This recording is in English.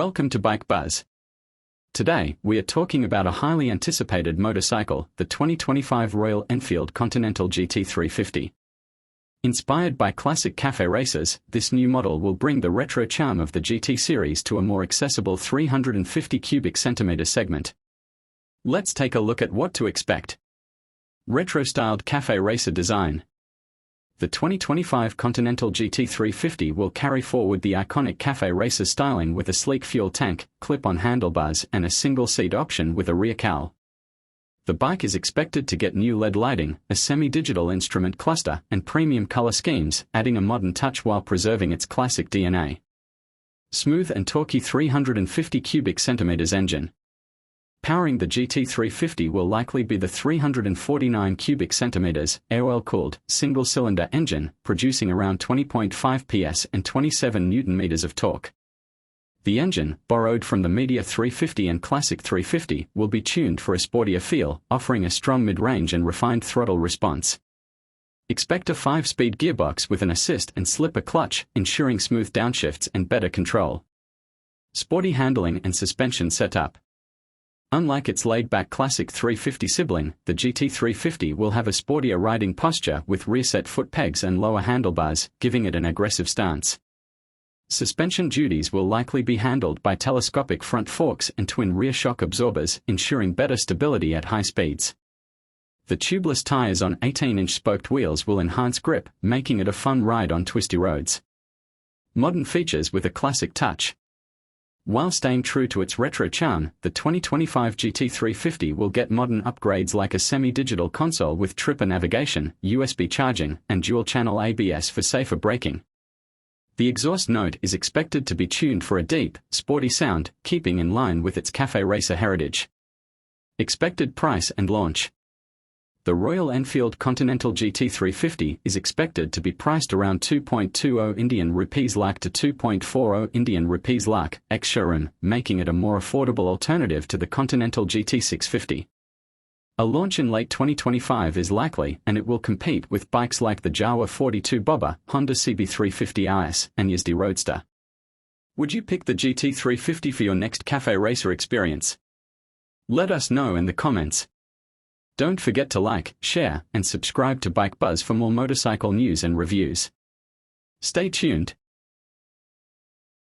Welcome to Bike Buzz. Today, we are talking about a highly anticipated motorcycle, the 2025 Royal Enfield Continental GT 350. Inspired by classic Café races, this new model will bring the retro charm of the GT series to a more accessible 350 cubic centimeter segment. Let's take a look at what to expect. Retro-styled Café racer design. The 2025 Continental GT 350 will carry forward the iconic Café racer styling with a sleek fuel tank, clip-on handlebars and a single-seat option with a rear cowl. The bike is expected to get new LED lighting, a semi-digital instrument cluster and premium color schemes, adding a modern touch while preserving its classic DNA. Smooth and torquey 350 cubic centimeters engine. Powering the GT 350 will likely be the 349 cubic centimeters, air-oil-cooled, single-cylinder engine, producing around 20.5 PS and 27 Nm of torque. The engine, borrowed from the Media 350 and Classic 350, will be tuned for a sportier feel, offering a strong mid-range and refined throttle response. Expect a 5-speed gearbox with an assist and slipper clutch, ensuring smooth downshifts and better control. Sporty handling and suspension setup. Unlike its laid-back Classic 350 sibling, the GT 350 will have a sportier riding posture with rear-set foot pegs and lower handlebars, giving it an aggressive stance. Suspension duties will likely be handled by telescopic front forks and twin rear shock absorbers, ensuring better stability at high speeds. The tubeless tires on 18-inch spoked wheels will enhance grip, making it a fun ride on twisty roads. Modern features with a classic touch. While staying true to its retro charm, the 2025 GT 350 will get modern upgrades like a semi-digital console with tripper navigation, USB charging, and dual-channel ABS for safer braking. The exhaust note is expected to be tuned for a deep, sporty sound, keeping in line with its Café racer heritage. Expected price and launch. The Royal Enfield Continental GT 350 is expected to be priced around 2.20 Indian rupees lakh to 2.40 Indian rupees lakh, ex-showroom, making it a more affordable alternative to the Continental GT 650. A launch in late 2025 is likely, and it will compete with bikes like the Jawa 42 Bobber, Honda CB350 RS, and Yazdi Roadster. Would you pick the GT 350 for your next Café racer experience? Let us know in the comments. Don't forget to like, share, and subscribe to Bike Buzz for more motorcycle news and reviews. Stay tuned.